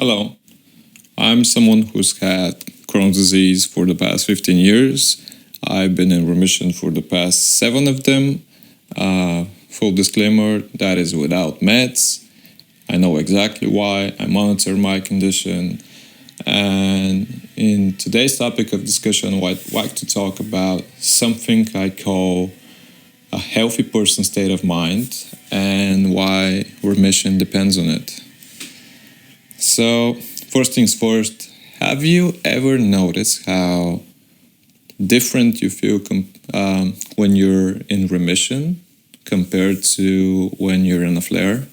Hello, I'm someone who's had Crohn's disease for the past 15 years. I've been in remission for the past 7 of them. Full disclaimer, that is without meds. I know exactly why. I monitor my condition. And in today's topic of discussion, I'd like to talk about something I call a healthy person state of mind and why remission depends on it. So, first things first, have you ever noticed how different you feel when you're in remission compared to when you're in a flare?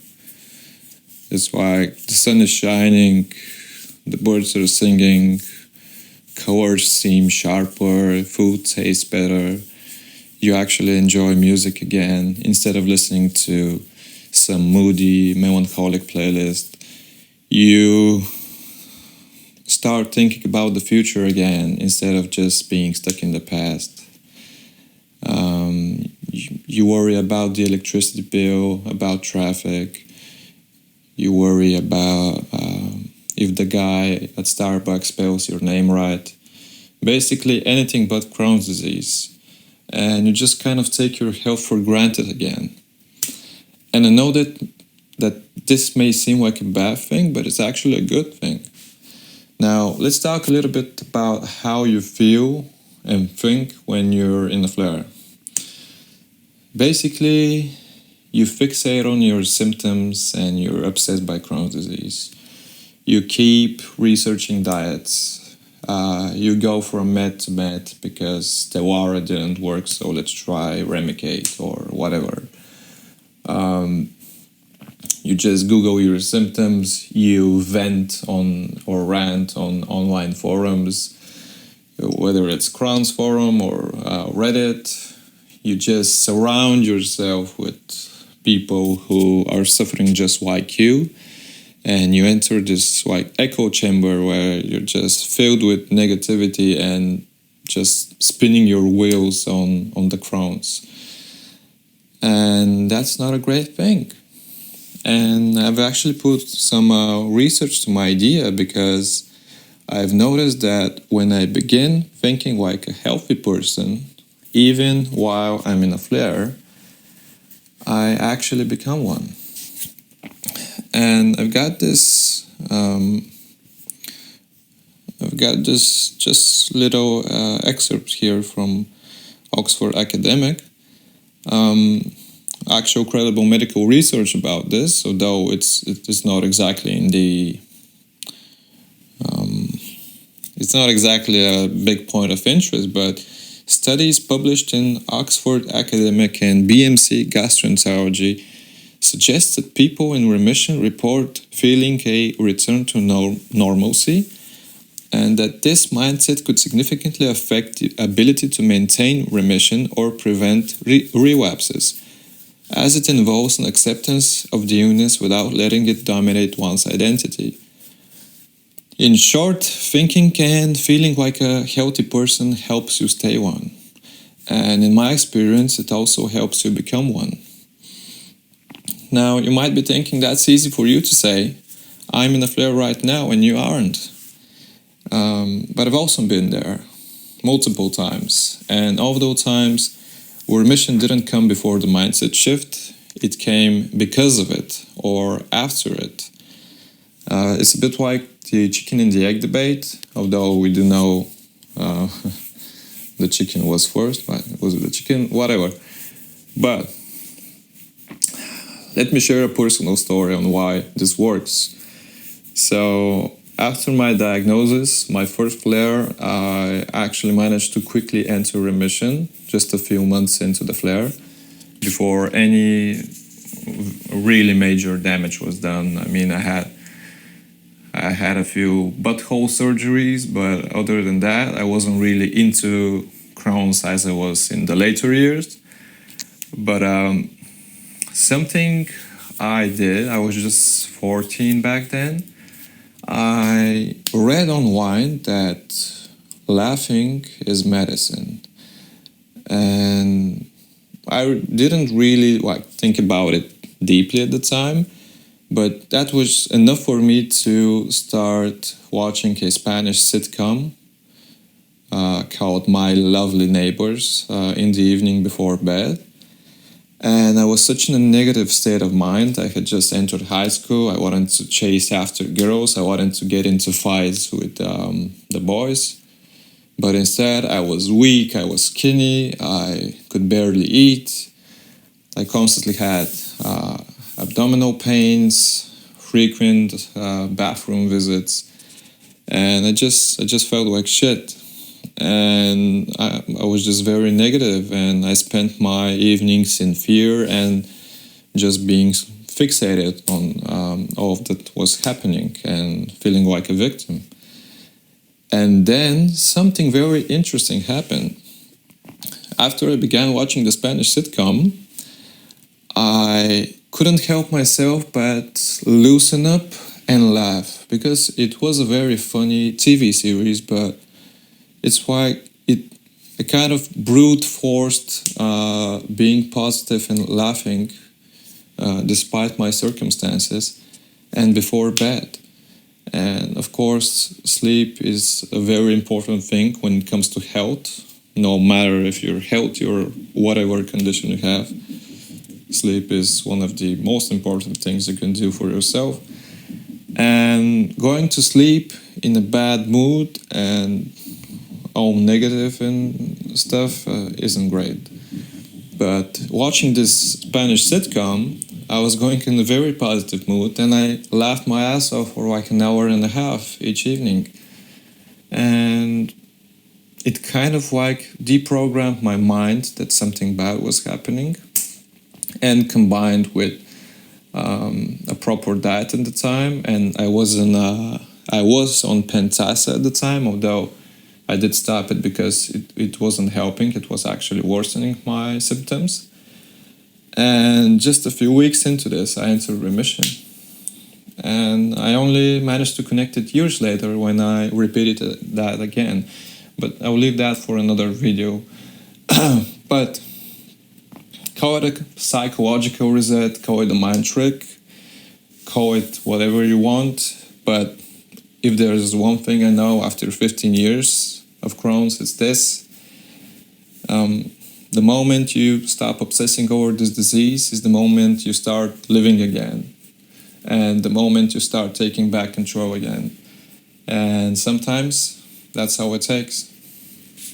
It's like the sun is shining, the birds are singing, colors seem sharper, food tastes better. You actually enjoy music again instead of listening to some moody, melancholic playlist. You start thinking about the future again instead of just being stuck in the past. You worry about the electricity bill, about traffic. You worry about if the guy at Starbucks spells your name right. Basically anything but Crohn's disease. And you just kind of take your health for granted again. And I know that this may seem like a bad thing, but it's actually a good thing. Now, let's talk a little bit about how you feel and think when you're in a flare. Basically, you fixate on your symptoms and you're obsessed by Crohn's disease. You keep researching diets. You go from med to med because the Wara didn't work, so let's try Remicade or whatever. You just Google your symptoms, you vent on or rant on online forums, whether it's Crohn's forum or Reddit. You just surround yourself with people who are suffering just like you, and you enter this like echo chamber where you're just filled with negativity and just spinning your wheels on the Crohn's. And that's not a great thing. And I've actually put some research to my idea because I've noticed that when I begin thinking like a healthy person, even while I'm in a flare, I actually become one. And I've got this just little excerpt here from Oxford Academic. Actual credible medical research about this, although it is not exactly in the it's not exactly a big point of interest, but studies published in Oxford Academic and BMC Gastroenterology suggest that people in remission report feeling a return to normalcy, and that this mindset could significantly affect the ability to maintain remission or prevent relapses, as it involves an acceptance of the illness without letting it dominate one's identity. In short, thinking and feeling like a healthy person helps you stay one. And in my experience, it also helps you become one. Now, you might be thinking that's easy for you to say. I'm in a flare right now and you aren't. But I've also been there multiple times. And all of those times, remission didn't come before the mindset shift, it came because of it or after it. It's a bit like the chicken and the egg debate, although we do know the chicken was first, but was it the chicken? Whatever. But let me share a personal story on why this works. So, after my diagnosis, my first flare, I actually managed to quickly enter remission just a few months into the flare before any really major damage was done. I mean, I had a few butthole surgeries, but other than that, I wasn't really into Crohn's as I was in the later years. But something I did, I was just 14 back then, I read online that laughing is medicine, and I didn't really think about it deeply at the time, But that was enough for me to start watching a Spanish sitcom called My Lovely Neighbors in the evening before bed. And I was such in a negative state of mind. I had just entered high school. I wanted to chase after girls. I wanted to get into fights with the boys. But instead, I was weak, I was skinny, I could barely eat. I constantly had abdominal pains, frequent bathroom visits. And I just felt like shit. And I was just very negative, and I spent my evenings in fear and just being fixated on all of that was happening and feeling like a victim. And then something very interesting happened. After I began watching the Spanish sitcom, I couldn't help myself but loosen up and laugh, because it was a very funny TV series, but it's like it kind of brute forced being positive and laughing despite my circumstances and before bed. And of course, sleep is a very important thing when it comes to health, no matter if you're healthy or whatever condition you have. Sleep is one of the most important things you can do for yourself. And going to sleep in a bad mood and all negative and stuff isn't great. But watching this Spanish sitcom, I was going in a very positive mood, and I laughed my ass off for like an hour and a half each evening. And it kind of like deprogrammed my mind that something bad was happening. And combined with a proper diet at the time, and I was on Pentasa at the time, although I did stop it because it wasn't helping. It was actually worsening my symptoms. And just a few weeks into this, I entered remission. And I only managed to connect it years later when I repeated that again. But I'll leave that for another video. But call it a psychological reset, call it a mind trick, call it whatever you want. But if there's one thing I know after 15 years of Crohn's, it's this. The moment you stop obsessing over this disease is the moment you start living again. And the moment you start taking back control again. And sometimes that's how it takes.